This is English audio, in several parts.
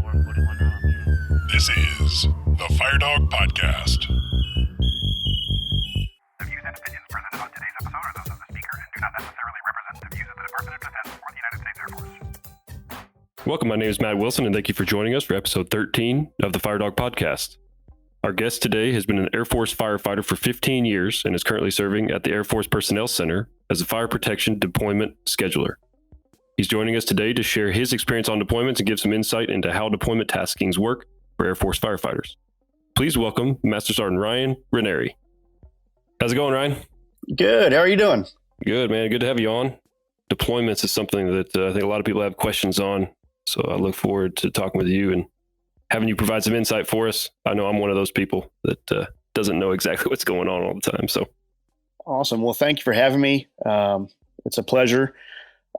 This is the Fire Dog Podcast. The views and opinions presented on today's episode are those of the speaker and do not necessarily represent the views of the Department of Defense or the United States Air Force. Welcome, my name is Matt Wilson, and thank you for joining us for episode 13 of the Fire Dog Podcast. Our guest today has been an Air Force firefighter for 15 years and is currently serving at the Air Force Personnel Center as a fire protection deployment scheduler. He's joining us today to share his experience on deployments and give some insight into how deployment taskings work for Air Force firefighters. Please welcome Master Sergeant Ryan Raneiri. How's it going, Ryan? Good. How are you doing? Good, man. Good to have you on. Deployments is something that I think a lot of people have questions on, so I look forward to talking with you and having you provide some insight for us. I know I'm one of those people that doesn't know exactly what's going on all the time. So awesome. Well, thank you for having me. It's a pleasure.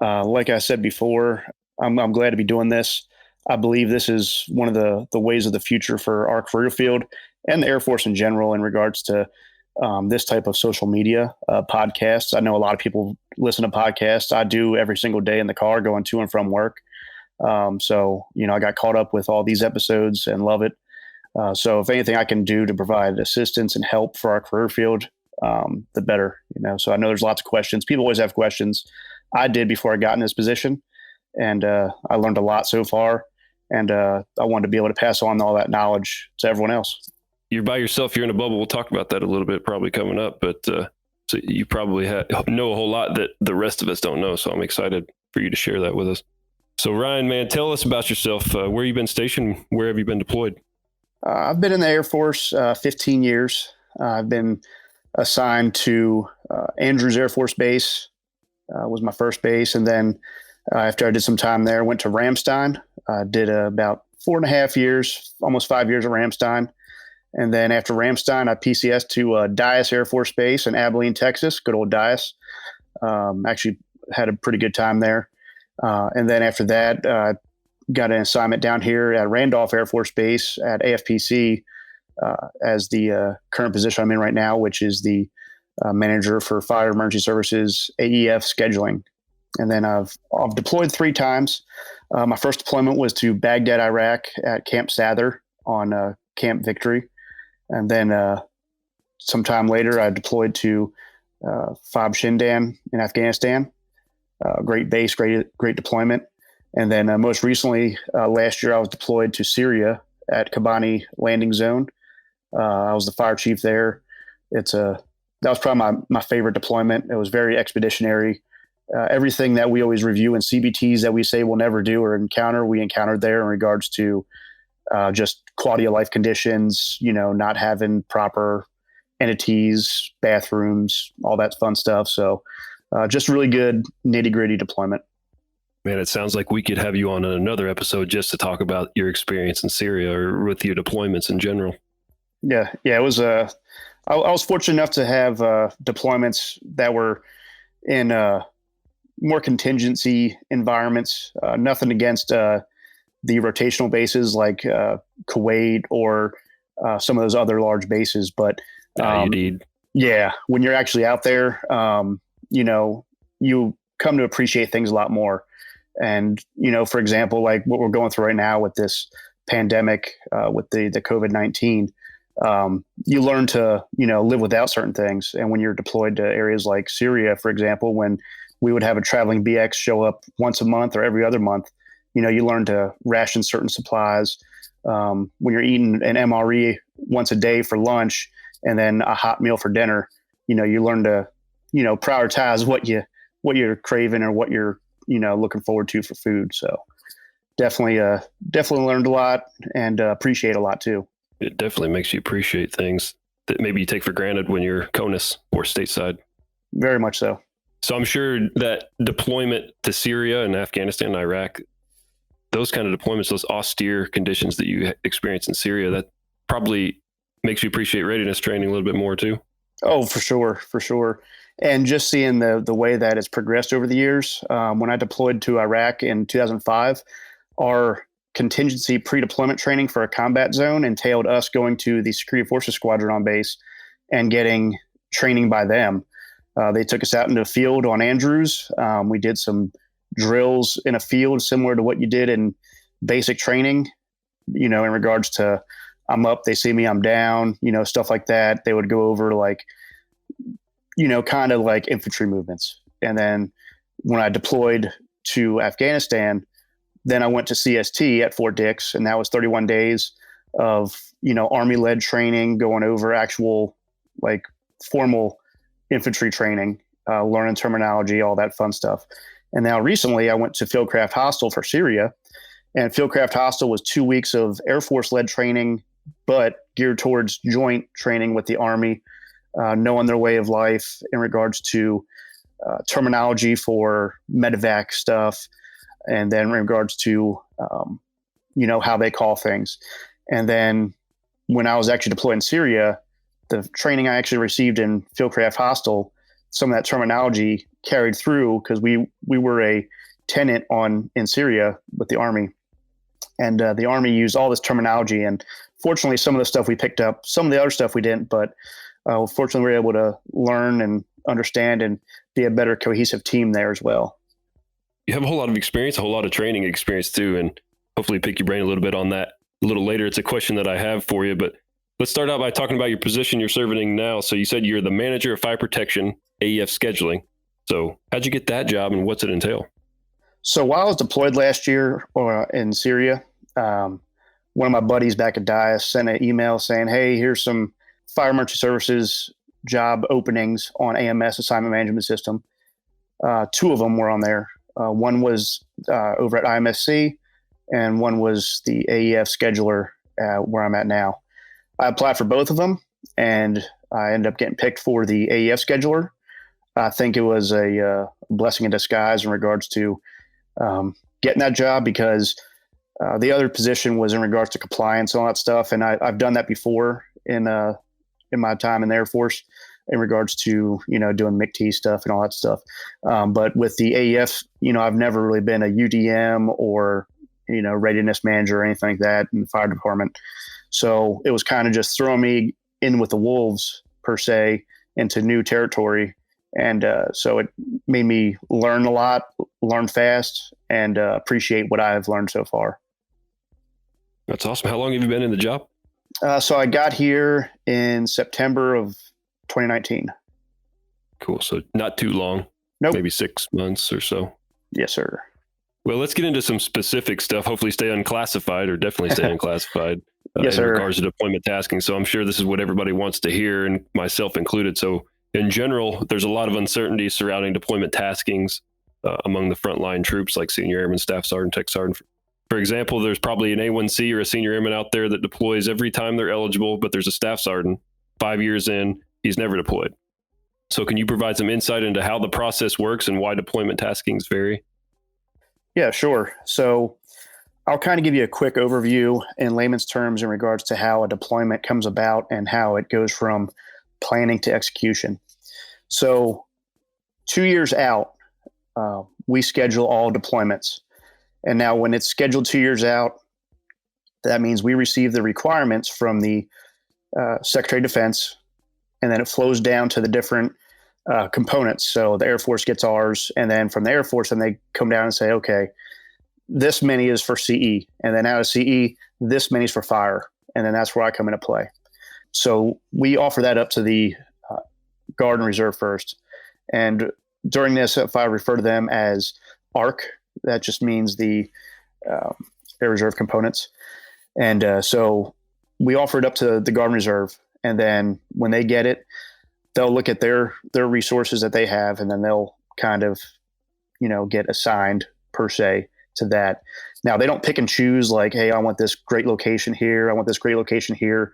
Like I said before, I'm glad to be doing this. I believe this is one of the ways of the future for our career field and the Air Force in general in regards to this type of social media podcasts. I know a lot of people listen to podcasts. I do every single day in the car going to and from work. So, I got caught up with all these episodes and love it. So if anything I can do to provide assistance and help for our career field, the better, So I know there's lots of questions. People always have questions. I did before I got in this position, and I learned a lot so far, and I wanted to be able to pass on all that knowledge to everyone else. You're by yourself. You're in a bubble. We'll talk about that a little bit probably coming up, but so you probably know a whole lot that the rest of us don't know, so I'm excited for you to share that with us. So Ryan, man, tell us about yourself. Where you been stationed? Where have you been deployed? I've been in the Air Force 15 years. I've been assigned to Andrews Air Force Base. Was my first base. And then after I did some time there, went to Ramstein, did about 4.5 years, almost 5 years at Ramstein. And then after Ramstein, I PCSed to Dyess Air Force Base in Abilene, Texas, good old Dyess. Actually had a pretty good time there. And then after that, got an assignment down here at Randolph Air Force Base at AFPC as the current position I'm in right now, which is the manager for Fire Emergency Services AEF scheduling. And then I've deployed 3 times. My first deployment was to Baghdad, Iraq at Camp Sather on Camp Victory. And then sometime later, I deployed to Fob Shindan in Afghanistan. Great base, great deployment. And then most recently, last year, I was deployed to Syria at Kobani Landing Zone. I was the fire chief there. That was probably my favorite deployment. It was very expeditionary. Everything that we always review in CBTs that we say we'll never do or encounter, we encountered there in regards to just quality of life conditions, not having proper entities, bathrooms, all that fun stuff. So just really good nitty gritty deployment. Man, it sounds like we could have you on another episode just to talk about your experience in Syria or with your deployments in general. Yeah. It was I was fortunate enough to have deployments that were in more contingency environments. Nothing against the rotational bases like Kuwait or some of those other large bases, but indeed. Yeah, when you're actually out there, you come to appreciate things a lot more. And for example, like what we're going through right now with this pandemic, with the COVID-19. You learn to, live without certain things. And when you're deployed to areas like Syria, for example, when we would have a traveling BX show up once a month or every other month, you learn to ration certain supplies. When you're eating an MRE once a day for lunch and then a hot meal for dinner, you learn to, prioritize what you're craving or what you're, looking forward to for food. So definitely learned a lot and appreciate a lot too. It definitely makes you appreciate things that maybe you take for granted when you're CONUS or stateside. Very much so. So I'm sure that deployment to Syria and Afghanistan and Iraq, those kind of deployments, those austere conditions that you experience in Syria, that probably makes you appreciate readiness training a little bit more too. Oh, for sure. And just seeing the way that it's progressed over the years. When I deployed to Iraq in 2005, our contingency pre-deployment training for a combat zone entailed us going to the Security Forces Squadron on base and getting training by them. They took us out into a field on Andrews. We did some drills in a field similar to what you did in basic training. in regards to I'm up, they see me, I'm down, stuff like that. They would go over like, kind of like infantry movements. And then when I deployed to Afghanistan, then I went to CST at Fort Dix, and that was 31 days of, Army-led training, going over actual like formal infantry training, learning terminology, all that fun stuff. And now recently I went to Fieldcraft Hostel for Syria, and Fieldcraft Hostel was 2 weeks of Air Force-led training, but geared towards joint training with the Army, knowing their way of life in regards to terminology for medevac stuff, and then in regards to, how they call things. And then when I was actually deployed in Syria, the training I actually received in Fieldcraft Hostel, some of that terminology carried through because we were a tenant in Syria with the Army. And the Army used all this terminology. And fortunately, some of the stuff we picked up, some of the other stuff we didn't, but fortunately, we were able to learn and understand and be a better cohesive team there as well. You have a whole lot of experience, a whole lot of training experience too, and hopefully pick your brain a little bit on that a little later. It's a question that I have for you, but let's start out by talking about your position you're serving in now. So you said you're the manager of fire protection, AEF scheduling. So how'd you get that job and what's it entail? So while I was deployed last year in Syria, one of my buddies back at DIAS sent an email saying, hey, here's some fire emergency services job openings on AMS, Assignment Management System. Two of them were on there. One was over at IMSC, and one was the AEF scheduler where I'm at now. I applied for both of them, and I ended up getting picked for the AEF scheduler. I think it was a blessing in disguise in regards to getting that job, because the other position was in regards to compliance and all that stuff. And I've done that before in my time in the Air Force in regards to, doing MICT stuff and all that stuff. But with the AEF, I've never really been a UDM or, readiness manager or anything like that in the fire department. So it was kind of just throwing me in with the wolves per se into new territory. And so it made me learn a lot, learn fast, and appreciate what I've learned so far. That's awesome. How long have you been in the job? So I got here in September of 2019. Cool. So not too long. Nope. Maybe 6 months or so. Yes, sir. Well, let's get into some specific stuff. Hopefully stay unclassified, or definitely stay unclassified Yes, in sir. regards to deployment tasking. So I'm sure this is what everybody wants to hear, and myself included. So in general, there's a lot of uncertainty surrounding deployment taskings among the frontline troops like senior airman, staff sergeant, tech sergeant. For example, there's probably an A1C or a senior airman out there that deploys every time they're eligible, but there's a staff sergeant 5 years in, he's never deployed. So can you provide some insight into how the process works and why deployment taskings vary? Yeah, sure. So I'll kind of give you a quick overview in layman's terms in regards to how a deployment comes about and how it goes from planning to execution. So 2 years out, we schedule all deployments. And now when it's scheduled 2 years out, that means we receive the requirements from the Secretary of Defense, and then it flows down to the different components. So the Air Force gets ours, and then from the Air Force, then they come down and say, okay, this many is for CE. And then out of CE, this many is for fire. And then that's where I come into play. So we offer that up to the Guard and Reserve first. And during this, if I refer to them as ARC, that just means the Air Reserve components. And so we offer it up to the Guard and Reserve. And then when they get it, they'll look at their resources that they have, and then they'll kind of, get assigned per se to that. Now, they don't pick and choose like, hey, I want this great location here. I want this great location here.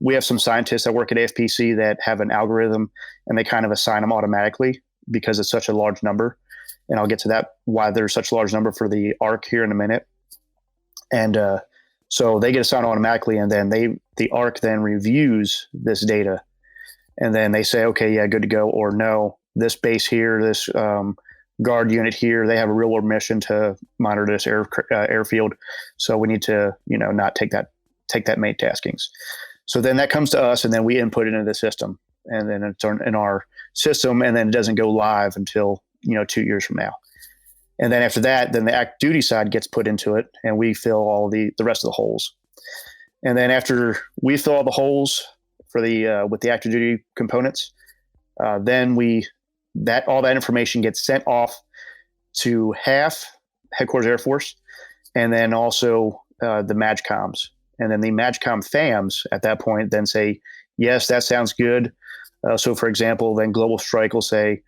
We have some scientists that work at AFPC that have an algorithm, and they kind of assign them automatically because it's such a large number. And I'll get to that, why there's such a large number for the ARC here in a minute. And so they get assigned automatically, and then the ARC then reviews this data. And then they say, okay, yeah, good to go. Or no, this base here, this guard unit here, they have a real world mission to monitor this airfield. So we need to, not take that many taskings. So then that comes to us, and then we input it into the system, and then it's in our system, and then it doesn't go live until, 2 years from now. And then after that, then the active duty side gets put into it, and we fill all the rest of the holes. And then after we fill all the holes for the with the active duty components, then all that information gets sent off to HAF, Headquarters Air Force, and then also the MAGCOMs. And then the MAGCOM FAMs at that point then say, yes, that sounds good. So for example, then Global Strike will say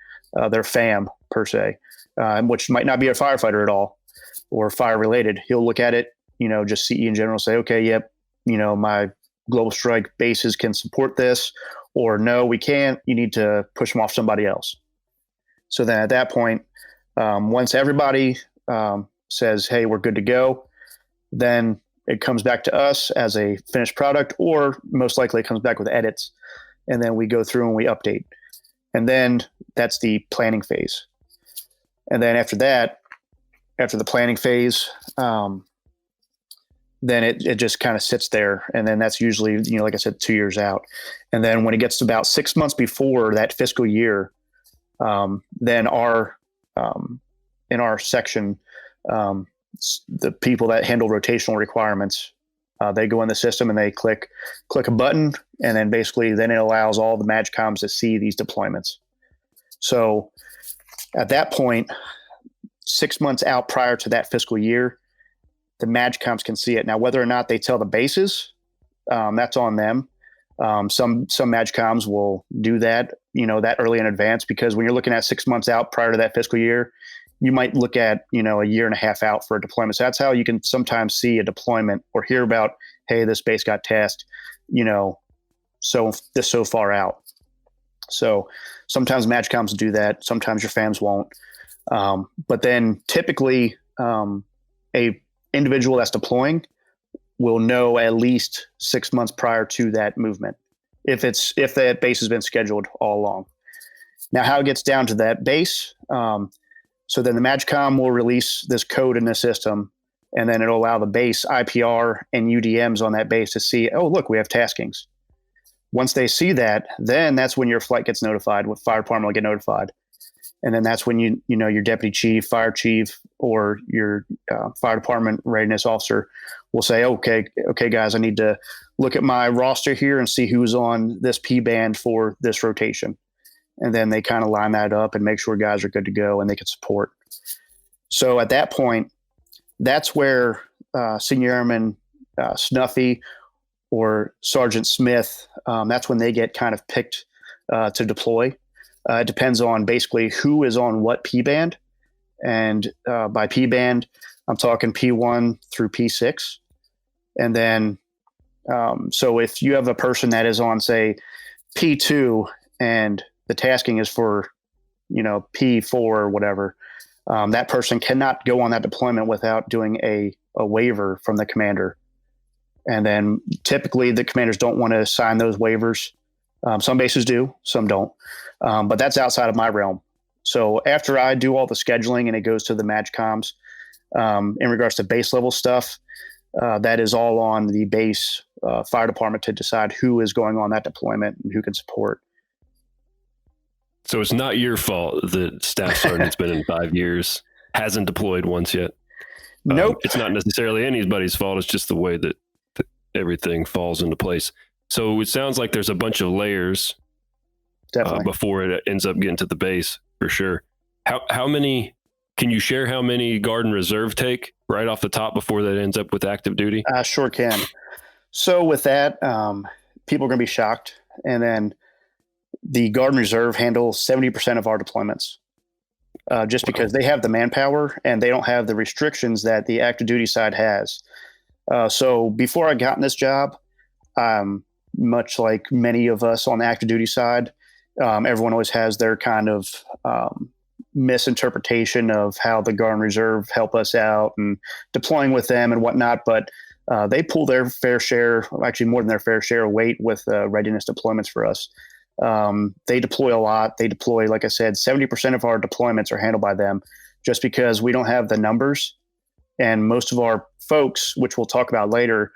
their FAM per se, which might not be a firefighter at all or fire related. He'll look at it, just CE in general, say, okay, yep, my Global Strike bases can support this, or no, we can't. You need to push them off somebody else. So then at that point, once everybody says, hey, we're good to go, then it comes back to us as a finished product, or most likely it comes back with edits. And then we go through and we update. And then that's the planning phase. And then after that, after the planning phase, then it just kind of sits there. And then that's usually, like I said, 2 years out. And then when it gets to about 6 months before that fiscal year, then in our section, the people that handle rotational requirements, they go in the system and they click a button, and then basically then it allows all the MAGCOMs to see these deployments. So at that point, 6 months out prior to that fiscal year, the MAGCOMs can see it. Now, whether or not they tell the bases, that's on them. Some MAGCOMs will do that, that early in advance, because when you're looking at 6 months out prior to that fiscal year, you might look at, a year and a half out for a deployment. So that's how you can sometimes see a deployment or hear about, hey, this base got tasked, so far out. So sometimes MAGCOMs do that. Sometimes your FAMs won't. But then typically a individual that's deploying will know at least 6 months prior to that movement, if that base has been scheduled all along. Now, how it gets down to that base, so then the MAGCOM will release this code in the system, and then it'll allow the base IPR and UDMs on that base to see, oh, look, we have taskings. Once they see that, then that's when your flight gets notified, what fire department will get notified. And then that's when your deputy chief, fire chief, or your fire department readiness officer will say, okay, guys, I need to look at my roster here and see who's on this P band for this rotation. And then they kind of line that up and make sure guys are good to go and they can support. So at that point, that's where Senior Airman Snuffy or Sergeant Smith, that's when they get kind of picked to deploy. It depends on basically who is on what P band. And by P band, I'm talking P1 through P6. And then, so if you have a person that is on, say, P2 and the tasking is for, P4 or whatever, that person cannot go on that deployment without doing a waiver from the commander. And then typically the commanders don't want to sign those waivers. Some bases do, some don't. But that's outside of my realm. So after I do all the scheduling and it goes to the MAGCOMs, in regards to base level stuff, that is all on the base fire department to decide who is going on that deployment and who can support. So it's not your fault that Staff Sergeant's been in 5 years, hasn't deployed once yet. Nope. It's not necessarily anybody's fault. It's just the way that everything falls into place. So it sounds like there's a bunch of layers before it ends up getting to the base, for sure. How many, can you share how many Guard and Reserve take right off the top before that ends up with active duty? I sure can. So with that, people are going to be shocked. And then the Guard and Reserve handle 70% of our deployments, just because they have the manpower and they don't have the restrictions that the active duty side has. So before I got in this job, much like many of us on the active duty side, everyone always has their kind of misinterpretation of how the Guard and Reserve help us out and deploying with them and whatnot. But they pull their fair share, actually more than their fair share of weight with readiness deployments for us. They deploy a lot. They deploy, like I said, 70% of our deployments are handled by them, just because we don't have the numbers. And most of our folks, which we'll talk about later,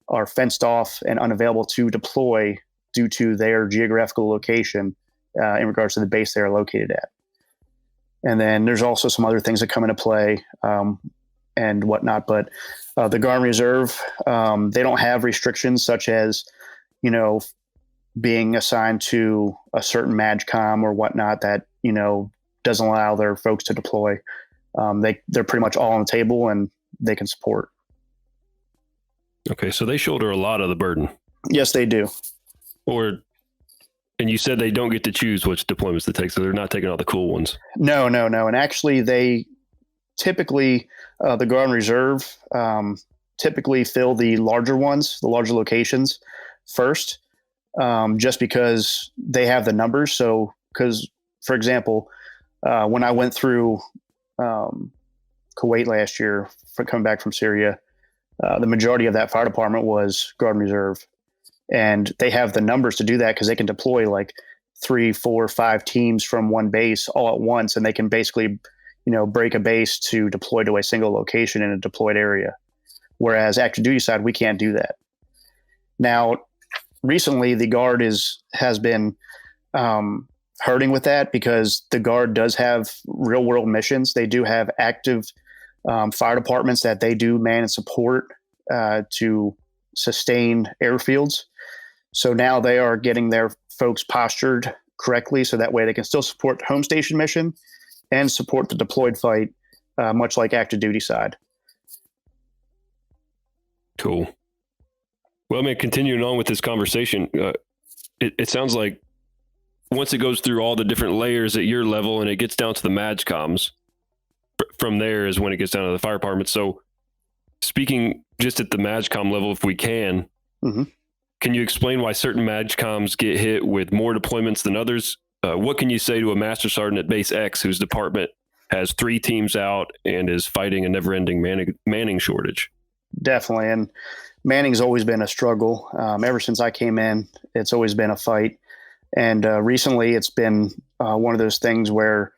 are fenced off and unavailable to deploy due to their geographical location in regards to the base they are located at. And then there's also some other things that come into play and whatnot. But the Guard and Reserve, they don't have restrictions such as, being assigned to a certain MAGCOM or whatnot that, doesn't allow their folks to deploy. They're pretty much all on the table and they can support. Okay, so they shoulder a lot of the burden. Yes, they do. And you said they don't get to choose which deployments to take, so they're not taking all the cool ones. No. And actually, they typically, the Guard and Reserve typically fill the larger ones, the larger locations first, just because they have the numbers. So, because, for example, when I went through Kuwait last year, coming back from Syria, the majority of that fire department was Guard and Reserve. And they have the numbers to do that because they can deploy like 3, 4, 5 teams from one base all at once. And they can basically, break a base to deploy to a single location in a deployed area. Whereas active duty side, we can't do that. Now, recently, the Guard has been hurting with that because the Guard does have real world missions. They do have active fire departments that they do man and support to sustain airfields. So now they are getting their folks postured correctly so that way they can still support the home station mission and support the deployed fight, much like active duty side. Cool. Well, man, continuing on with this conversation, it sounds like once it goes through all the different layers at your level and it gets down to the MAGCOMs, from there is when it gets down to the fire department. So speaking just at the MAGCOM level, if we can, can you explain why certain MAGCOMs get hit with more deployments than others? What can you say to a master sergeant at base X whose department has 3 teams out and is fighting a never-ending manning shortage? Definitely. And manning's always been a struggle. Ever since I came in, it's always been a fight. And recently it's been one of those things where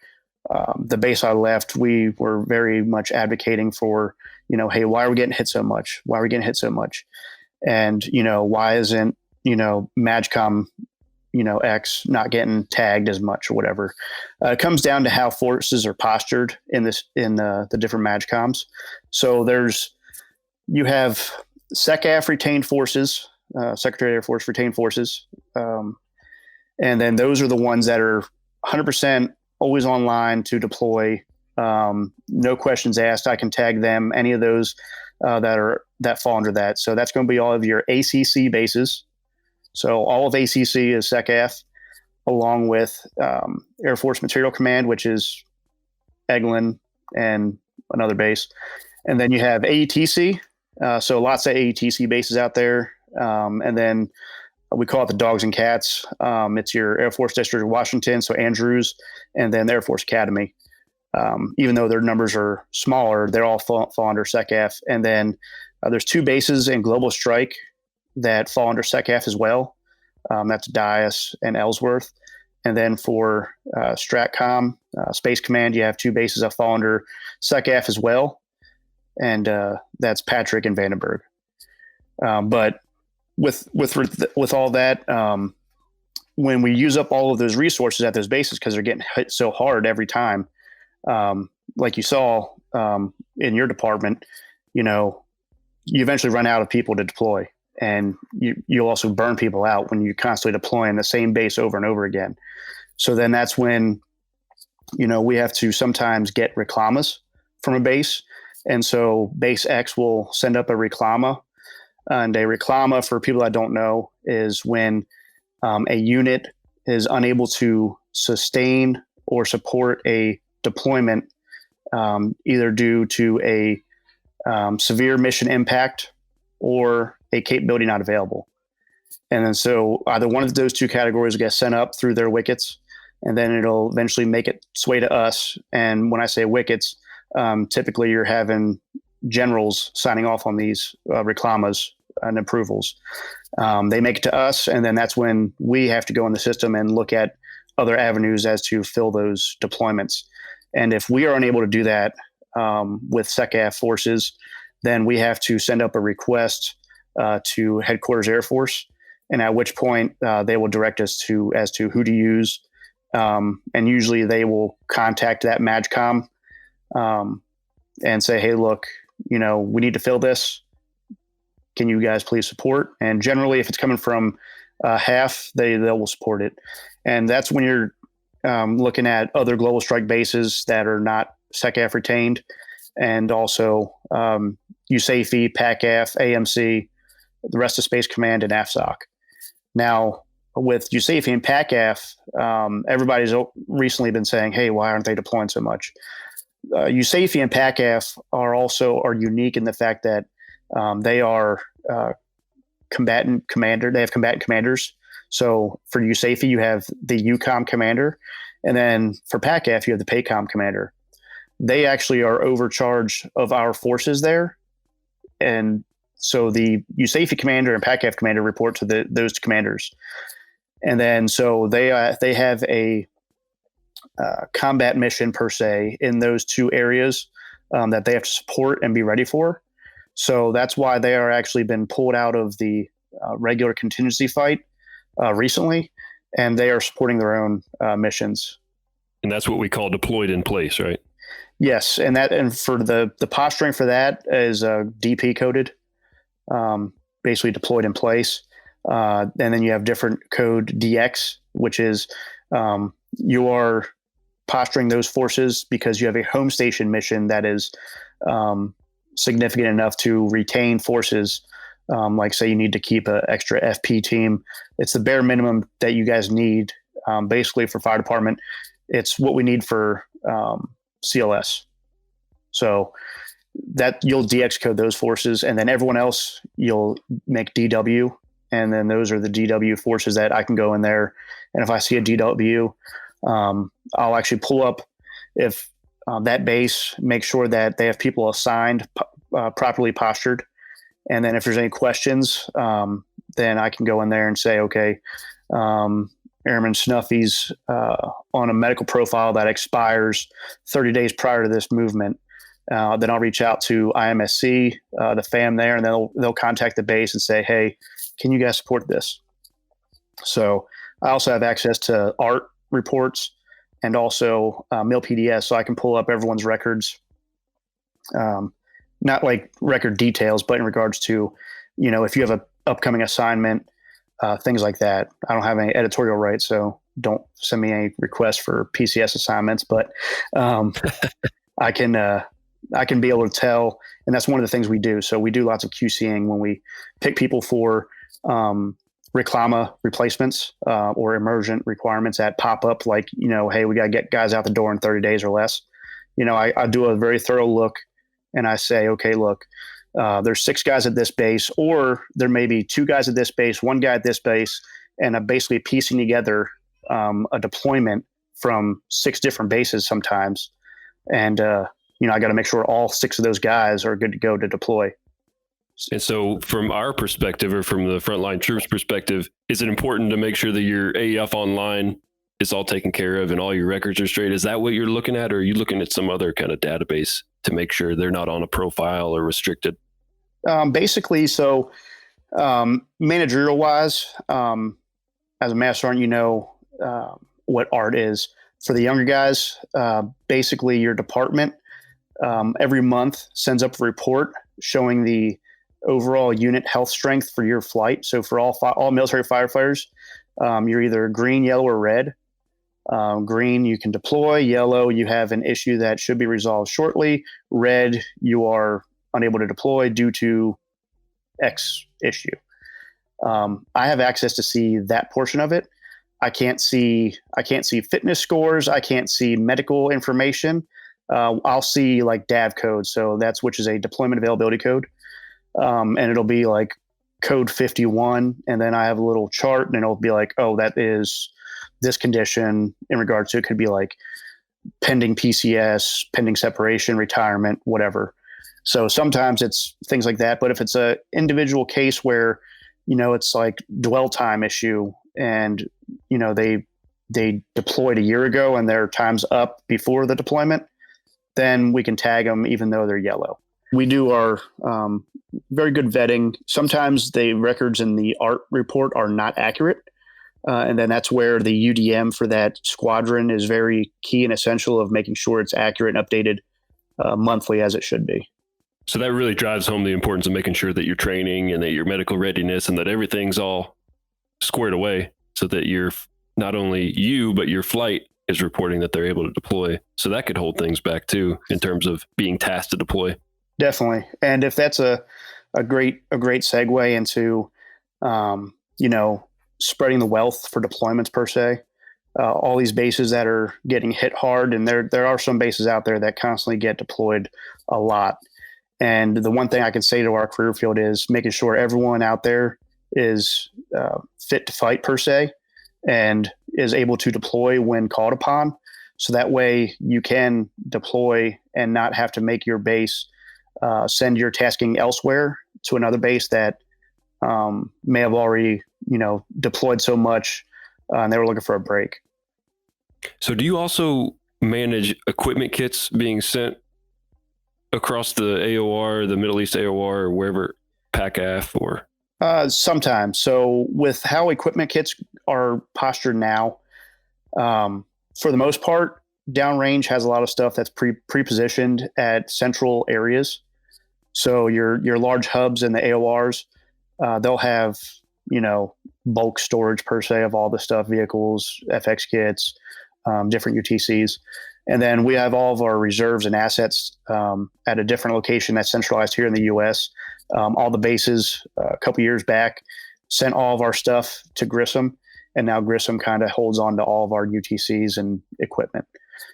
the base I left, we were very much advocating for, hey, why are we getting hit so much? Why are we getting hit so much? And, why isn't, MAGCOM, X not getting tagged as much or whatever? It comes down to how forces are postured in the different MAGCOMs. So you have SECAF retained forces, Secretary of Air Force retained forces. And then those are the ones that are 100% always online to deploy. No questions asked. I can tag them. Any of those that fall under that. So that's going to be all of your ACC bases. So all of ACC is SECAF, along with Air Force Material Command, which is Eglin and another base. And then you have AETC. So lots of AETC bases out there. And then we call it the dogs and cats. It's your Air Force District of Washington, so Andrews, and then the Air Force Academy. Even though their numbers are smaller, they're all fall under SECAF. And then there's 2 bases in Global Strike that fall under SECAF as well. That's Dias and Ellsworth. And then for STRATCOM, Space Command, you have 2 bases that fall under SECAF as well. And that's Patrick and Vandenberg. But with all that, when we use up all of those resources at those bases, because they're getting hit so hard every time, like you saw in your department, you eventually run out of people to deploy, and you'll also burn people out when you're constantly deploying the same base over and over again. So then that's when, we have to sometimes get reclamas from a base. And so base X will send up a reclama. And a reclama, for people that don't know, is when a unit is unable to sustain or support a deployment, either due to a severe mission impact or a capability not available. And then so either one of those 2 categories will get sent up through their wickets, and then it'll eventually make its way to us. And when I say wickets, typically you're having generals signing off on these reclamas and approvals. They make it to us, and then that's when we have to go in the system and look at other avenues as to fill those deployments. And if we are unable to do that with SECAF forces, then we have to send up a request to Headquarters Air Force, and at which point they will direct us as to who to use And usually they will contact that MAGCOM and say, hey, look, we need to fill this. Can you guys please support? And generally, if it's coming from half, they will support it. And that's when you're looking at other global strike bases that are not SecAF retained, and also USAF, PACAF, AMC, the rest of Space Command, and AFSOC. Now, with USAF and PACAF, everybody's recently been saying, hey, why aren't they deploying so much? USAF and PACAF are unique in the fact that they are combatant commander. They have combatant commanders. So for USAF, you have the UCOM commander, and then for PACAF, you have the PACOM commander. They actually are overcharged of our forces there, and so the USAF commander and PACAF commander report to those commanders, and then so they have a combat mission per se in those two areas that they have to support and be ready for. So that's why they are actually been pulled out of the regular contingency fight recently, and they are supporting their own missions. And that's what we call deployed in place, right? Yes, and for the posturing for that is DP coded, basically deployed in place, and then you have different code DX, which is you are posturing those forces because you have a home station mission that is significant enough to retain forces. Like say you need to keep an extra FP team. It's the bare minimum that you guys need basically for fire department. It's what we need for CLS. So that you'll DX code those forces, and then everyone else you'll make DW, and then those are the DW forces that I can go in there. And if I see a DW, I'll actually pull up if that base, make sure that they have people assigned, properly postured. And then if there's any questions, then I can go in there and say, okay, Airman Snuffy's on a medical profile that expires 30 days prior to this movement. Then I'll reach out to IMSC, the FAM there, and they'll contact the base and say, hey, can you guys support this? So I also have access to ART reports and also MIL-PDS, so I can pull up everyone's records. Not like record details, but in regards to, if you have an upcoming assignment, things like that. I don't have any editorial rights, so don't send me any requests for PCS assignments, but I can be able to tell, and that's one of the things we do. So we do lots of QCing when we pick people for reclama replacements or emergent requirements that pop up, like, hey, we got to get guys out the door in 30 days or less. I do a very thorough look, and I say, okay, look, there's 6 guys at this base, or there may be 2 guys at this base, 1 guy at this base, and I'm basically piecing together a deployment from 6 different bases sometimes. And, I got to make sure all 6 of those guys are good to go to deploy. And so from our perspective, or from the frontline troops perspective, is it important to make sure that your AEF online is all taken care of and all your records are straight? Is that what you're looking at? Or are you looking at some other kind of database to make sure they're not on a profile or restricted? Basically, so managerial wise, as a master sergeant, what ART is. For the younger guys, basically your department every month sends up a report showing the overall unit health strength for your flight. So for all military firefighters, you're either green, yellow, or red. Green, you can deploy. Yellow, you have an issue that should be resolved shortly. Red, you are unable to deploy due to X issue. I have access to see that portion of it. I can't see fitness scores. I can't see medical information. I'll see like DAV code. So which is a deployment availability code. And it'll be like code 51. And then I have a little chart, and it'll be like, oh, that is this condition in regards to, it could be like pending PCS, pending separation, retirement, whatever. So sometimes it's things like that. But if it's a individual case where, it's like dwell time issue, and, they deployed a year ago and their time's up before the deployment, then we can tag them even though they're yellow. We do our very good vetting. Sometimes the records in the ART report are not accurate. And then that's where the UDM for that squadron is very key and essential of making sure it's accurate and updated monthly as it should be. So that really drives home the importance of making sure that you're training and that your medical readiness and that everything's all squared away so that you're not only you, but your flight is reporting that they're able to deploy. So that could hold things back too, in terms of being tasked to deploy. Definitely. And if that's a great segue into, spreading the wealth for deployments per se, all these bases that are getting hit hard, and there are some bases out there that constantly get deployed a lot. And the one thing I can say to our career field is making sure everyone out there is fit to fight per se, and is able to deploy when called upon. So that way you can deploy and not have to make your base send your tasking elsewhere to another base that may have already, deployed so much and they were looking for a break. So do you also manage equipment kits being sent across the AOR, the Middle East AOR, or wherever, PACAF, or? Sometimes. So with how equipment kits are postured now, for the most part, downrange has a lot of stuff that's pre-positioned at central areas. So your large hubs and the AORs, they'll have, bulk storage per se of all the stuff, vehicles, FX kits, different UTCs. And then we have all of our reserves and assets at a different location that's centralized here in the U.S. All the bases a couple years back sent all of our stuff to Grissom, and now Grissom kind of holds on to all of our UTCs and equipment.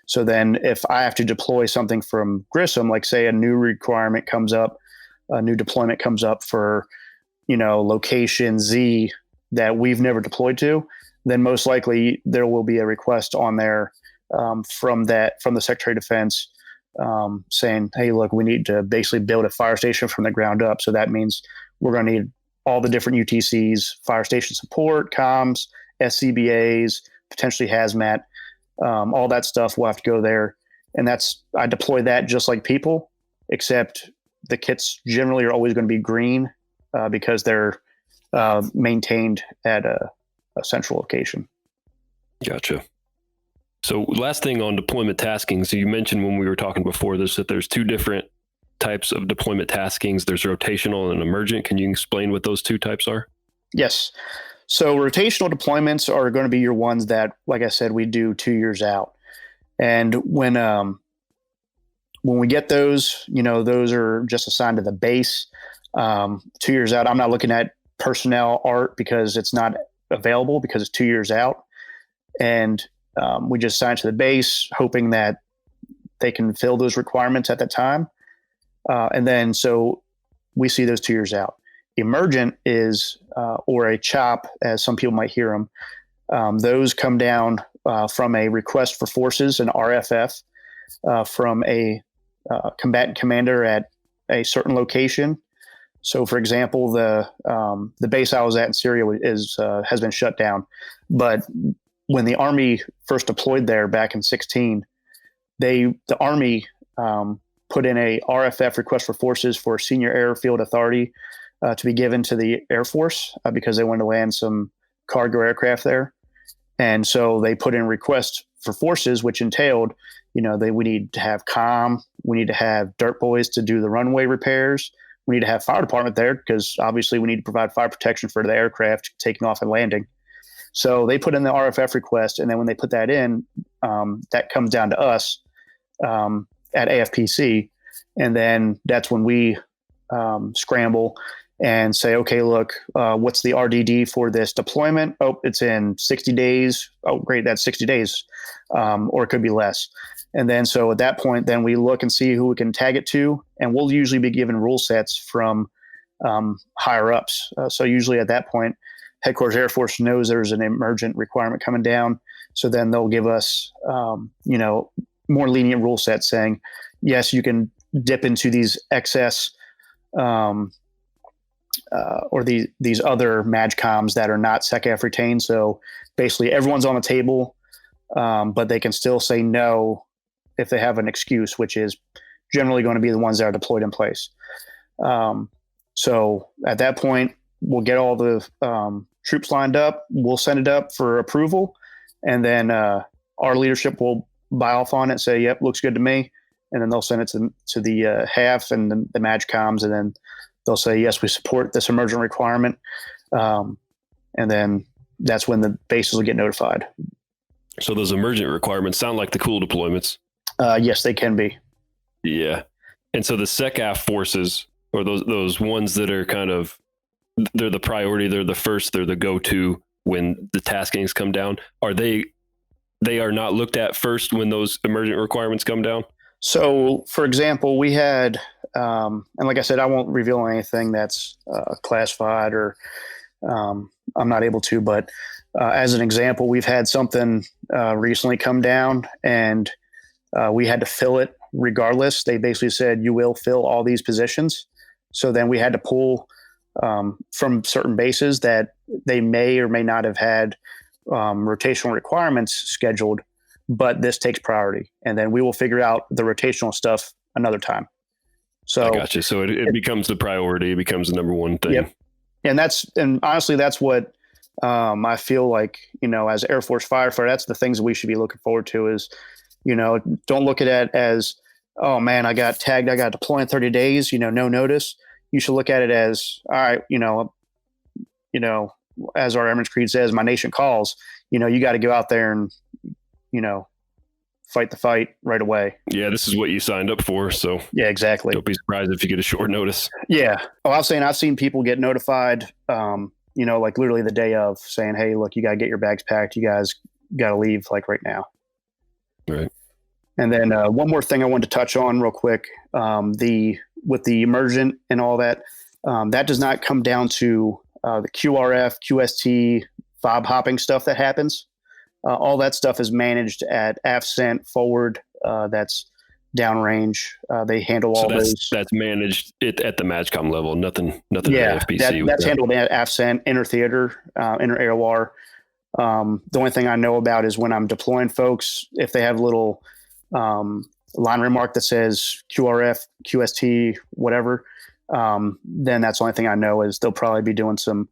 So then if I have to deploy something from Grissom, like say a new requirement comes up, a new deployment comes up for, location Z that we've never deployed to, then most likely there will be a request on there from the Secretary of Defense saying, hey, look, we need to basically build a fire station from the ground up. So that means we're going to need all the different UTCs, fire station support, comms, SCBAs, potentially hazmat, all that stuff will have to go there. And I deploy that just like people, except the kits generally are always going to be green because they're maintained at a central location. Gotcha. So last thing on deployment tasking. So you mentioned when we were talking before this that there's two different types of deployment taskings. There's rotational and emergent. Can you explain what those two types are? Yes. So rotational deployments are going to be your ones that, like I said, we do 2 years out. And when we get those, those are just assigned to the base. 2 years out, I'm not looking at personnel art because it's not available because it's 2 years out. And we just assign to the base, hoping that they can fill those requirements at that time. And then so we see those 2 years out. Emergent is, or a CHOP, as some people might hear them. Those come down from a request for forces, an RFF, from a combatant commander at a certain location. So, for example, the base I was at in Syria has been shut down. But when the Army first deployed there back in 2016, the Army put in a RFF, request for forces, for senior airfield authority to be given to the Air Force because they wanted to land some cargo aircraft there. And so they put in requests for forces, which entailed, we need to have comm, we need to have dirt boys to do the runway repairs, we need to have fire department there because obviously we need to provide fire protection for the aircraft taking off and landing. So they put in the RFF request, and then when they put that in, that comes down to us at AFPC, and then that's when we scramble and say, okay, look, what's the RDD for this deployment? Oh, it's in 60 days. Oh, great, that's 60 days, or it could be less. And then so at that point, then we look and see who we can tag it to, and we'll usually be given rule sets from higher ups. So usually at that point, Headquarters Air Force knows there's an emergent requirement coming down. So then they'll give us, more lenient rule sets saying, yes, you can dip into these excess or these other MAGCOMs that are not SecAF retained. So basically everyone's on the table, but they can still say no if they have an excuse, which is generally going to be the ones that are deployed in place. So at that point, we'll get all the troops lined up, we'll send it up for approval. And then our leadership will buy off on it, say, yep, looks good to me. And then they'll send it to the HAF and the MAGCOMs, and then they'll say, yes, we support this emergent requirement. And then that's when the bases will get notified. So those emergent requirements sound like the cool deployments. Yes, they can be. Yeah. And so the SecAF forces, or those ones that are kind of, they're the priority, they're the first, they're the go-to when the taskings come down. Are they are not looked at first when those emergent requirements come down? So, for example, we had, and like I said, I won't reveal anything that's classified or I'm not able to, but as an example, we've had something recently come down and we had to fill it regardless. They basically said, you will fill all these positions. So then we had to pull from certain bases that they may or may not have had rotational requirements scheduled, but this takes priority. And then we will figure out the rotational stuff another time. So I gotcha. So it becomes the priority. It becomes the number one thing. Yep. And honestly, that's what I feel like, as Air Force firefighter, that's the things that we should be looking forward to is, don't look at it as, oh man, I got tagged, I got to deploy in 30 days, no notice. You should look at it as, all right, as our Airman's Creed says, my nation calls, you got to go out there and, fight the fight right away. Yeah, this is what you signed up for. So yeah, exactly. Don't be surprised if you get a short notice. Yeah. Oh, I was saying I've seen people get notified, like literally the day of saying, hey, look, you got to get your bags packed. You guys got to leave like right now. Right. And then one more thing I wanted to touch on real quick, with the emergent and all that, that does not come down to the QRF, QST, fob hopping stuff that happens. All that stuff is managed at AFCENT forward. That's downrange. They handle all those. That's managed at the MAGCOM level. Nothing. Yeah, at AFPC that's handled at AFCENT, inter theater, inter AOR. The only thing I know about is when I'm deploying folks, if they have a little line remark that says QRF, QST, whatever, then that's the only thing I know is they'll probably be doing some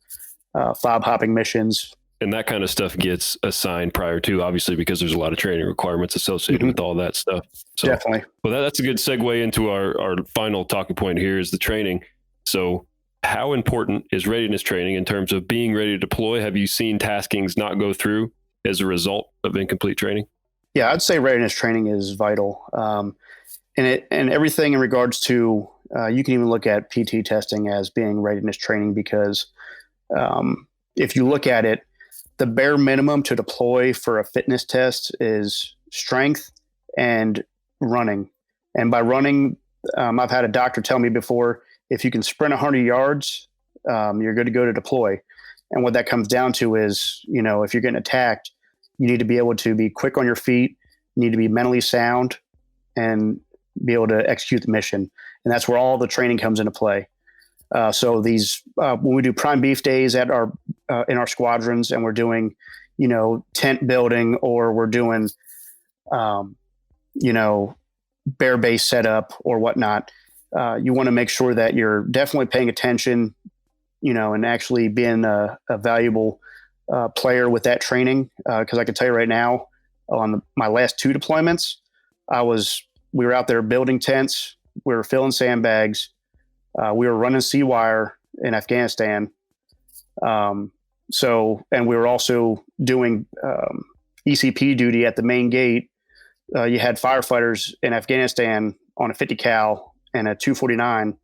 fob hopping missions. And that kind of stuff gets assigned prior to, obviously, because there's a lot of training requirements associated with all that stuff. So, definitely. Well, that's a good segue into our final talking point here is the training. So how important is readiness training in terms of being ready to deploy? Have you seen taskings not go through as a result of incomplete training? Yeah, I'd say readiness training is vital. And everything in regards to, you can even look at PT testing as being readiness training because if you look at it, the bare minimum to deploy for a fitness test is strength and running. And by running, I've had a doctor tell me before, if you can sprint 100 yards, you're good to go to deploy. And what that comes down to is, if you're getting attacked, you need to be able to be quick on your feet, you need to be mentally sound, and be able to execute the mission. And that's where all the training comes into play. So these, when we do prime beef days at our, in our squadrons and we're doing, tent building or we're doing, bear base setup or whatnot, you want to make sure that you're definitely paying attention, and actually being a valuable player with that training. Cause I can tell you right now on my last 2 deployments, we were out there building tents. We were filling sandbags. We were running sea wire in Afghanistan. And we were also doing ECP duty at the main gate. You had firefighters in Afghanistan on a 50 cal and a 249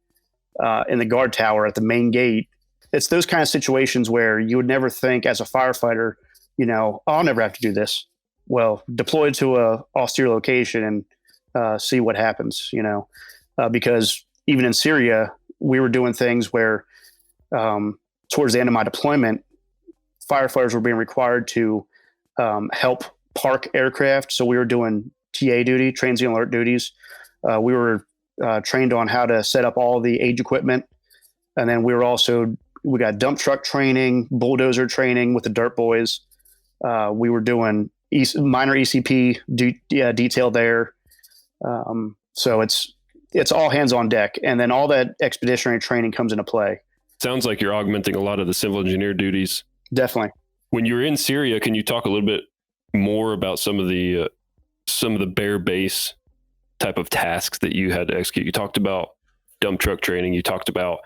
in the guard tower at the main gate. It's those kind of situations where you would never think as a firefighter, I'll never have to do this. Well, deploy to a austere location and see what happens, because even in Syria, we were doing things where towards the end of my deployment, firefighters were being required to help park aircraft. So we were doing TA duty, transient alert duties. We were trained on how to set up all the age equipment. And then we got dump truck training, bulldozer training with the dirt boys. We were doing minor ECP detail there. So it's all hands on deck. And then all that expeditionary training comes into play. Sounds like you're augmenting a lot of the civil engineer duties Definitely. When you were in Syria, can you talk a little bit more about some of the bare base type of tasks that you had to execute? You talked about dump truck training. You talked about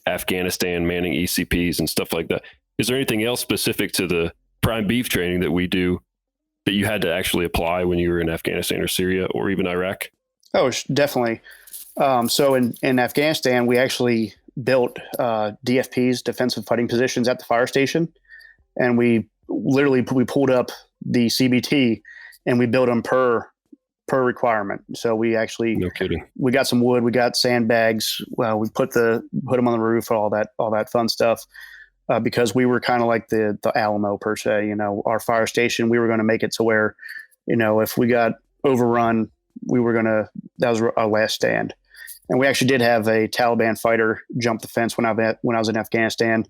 Afghanistan manning ECPs and stuff like that. Is there anything else specific to the prime beef training that we do that you had to actually apply when you were in Afghanistan or Syria or even Iraq? Oh, definitely. So in Afghanistan, we actually built DFPs, defensive fighting positions, at the fire station, and we pulled up the CBT and we built them per requirement. So we actually, no kidding, we got some wood, we got sandbags. We put them on the roof, all that fun stuff. Because we were kind of like the Alamo per se, our fire station, we were going to make it to where, if we got overrun, that was our last stand. And we actually did have a Taliban fighter jump the fence when I was in Afghanistan.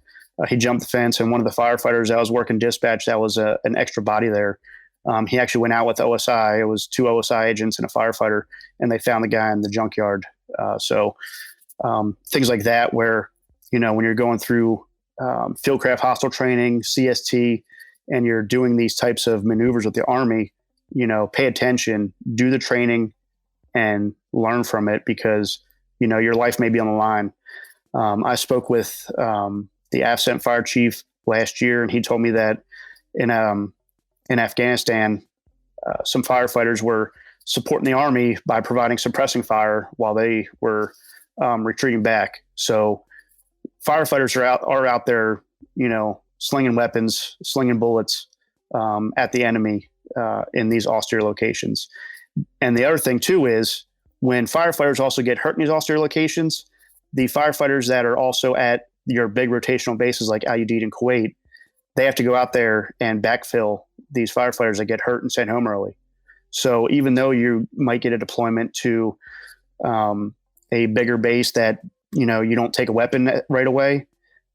He jumped the fence, and one of the firefighters that was working dispatch, that was an extra body there. He actually went out with OSI. It was 2 OSI agents and a firefighter, and they found the guy in the junkyard. So things like that, where, when you're going through fieldcraft hostile training, CST, and you're doing these types of maneuvers with the Army, pay attention, do the training, and learn from it, because, your life may be on the line. I spoke with the AFCENT fire chief last year, and he told me that in Afghanistan, some firefighters were supporting the Army by providing suppressing fire while they were retreating back. So firefighters are out there, slinging weapons, slinging bullets at the enemy in these austere locations. And the other thing too is, when firefighters also get hurt in these austere locations, the firefighters that are also at your big rotational bases like Al Udeid and Kuwait, they have to go out there and backfill these firefighters that get hurt and sent home early. So even though you might get a deployment to a bigger base that, you don't take a weapon right away,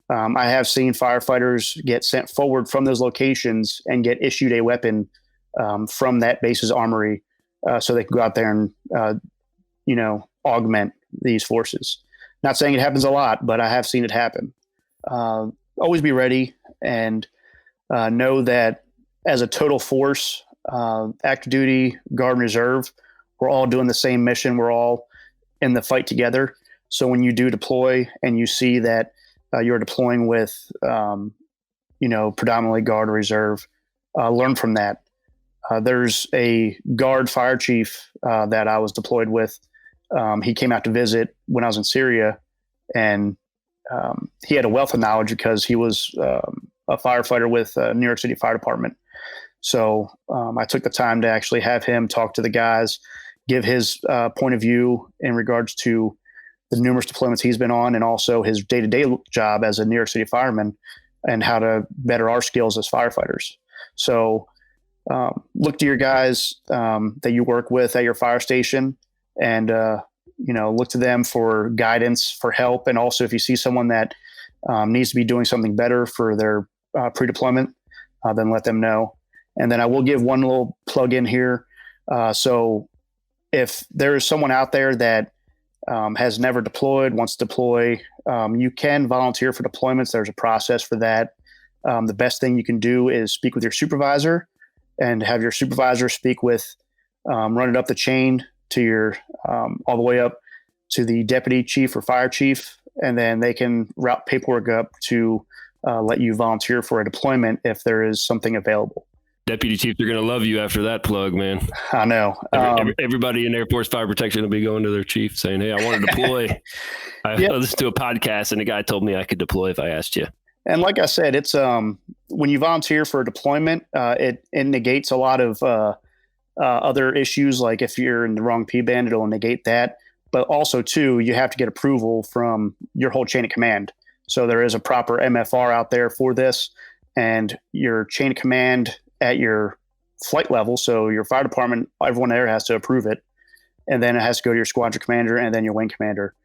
I have seen firefighters get sent forward from those locations and get issued a weapon from that base's armory, so they can go out there and, augment these forces. Not saying it happens a lot, but I have seen it happen. Always be ready, and know that as a total force, active duty, guard, and reserve, we're all doing the same mission. We're all in the fight together. So when you do deploy and you see that you're deploying with, predominantly guard or reserve, learn from that. There's a guard fire chief that I was deployed with. He came out to visit when I was in Syria, and he had a wealth of knowledge because he was a firefighter with New York City Fire Department. So I took the time to actually have him talk to the guys, give his point of view in regards to the numerous deployments he's been on, and also his day-to-day job as a New York City fireman, and how to better our skills as firefighters. So look to your guys that you work with at your fire station, and look to them for guidance, for help. And also, if you see someone that needs to be doing something better for their pre-deployment, then let them know. And then I will give one little plug in here. So if there is someone out there that has never deployed, wants to deploy, you can volunteer for deployments. There's a process for that. The best thing you can do is speak with your supervisor, and have your supervisor speak with, run it up the chain to your, all the way up to the deputy chief or fire chief. And then they can route paperwork up to let you volunteer for a deployment if there is something available. Deputy chiefs are going to love you after that plug, man. I know. Everybody in Air Force Fire Protection will be going to their chief saying, "Hey, I want to deploy. I listened to a podcast and a guy told me I could deploy if I asked you." And like I said, it's when you volunteer for a deployment, it negates a lot of other issues. Like if you're in the wrong P band, it'll negate that. But also, too, you have to get approval from your whole chain of command. So there is a proper MFR out there for this, and your chain of command at your flight level. So your fire department, everyone there has to approve it. And then it has to go to your squadron commander, and then your wing commander.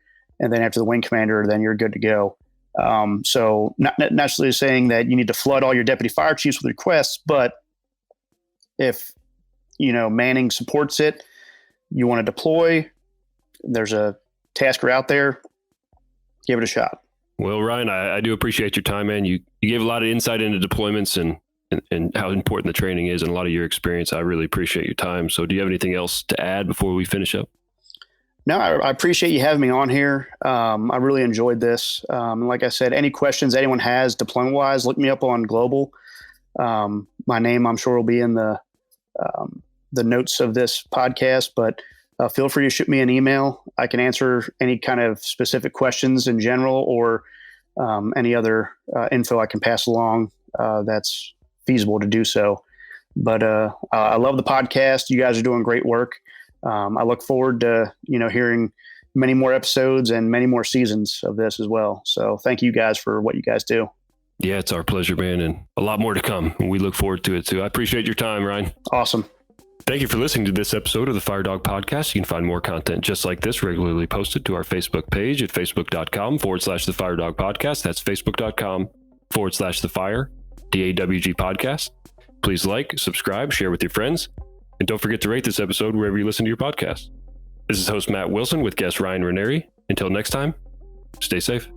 And then after the wing commander, then you're good to go. So not necessarily saying that you need to flood all your deputy fire chiefs with requests, but if, Manning supports it, you want to deploy, there's a tasker out there, give it a shot. Well, Ryan, I do appreciate your time, man. You gave a lot of insight into deployments and how important the training is and a lot of your experience. I really appreciate your time. So do you have anything else to add before we finish up? No, I appreciate you having me on here. I really enjoyed this. Like I said, any questions anyone has deployment wise, look me up on Global. My name, I'm sure, will be in the notes of this podcast, but feel free to shoot me an email. I can answer any kind of specific questions in general or any other info I can pass along that's feasible to do so. But I love the podcast. You guys are doing great work. I look forward to, hearing many more episodes and many more seasons of this as well. So thank you guys for what you guys do. Yeah, it's our pleasure, man. And a lot more to come. And we look forward to it too. I appreciate your time, Ryan. Awesome. Thank you for listening to this episode of the Fire Dog Podcast. You can find more content just like this regularly posted to our Facebook page at facebook.com/the Fire Dog Podcast. That's facebook.com/the Fire DAWG Podcast. Please like, subscribe, share with your friends. And don't forget to rate this episode wherever you listen to your podcast. This is host Matt Wilson with guest Ryan Raneiri. Until next time, stay safe.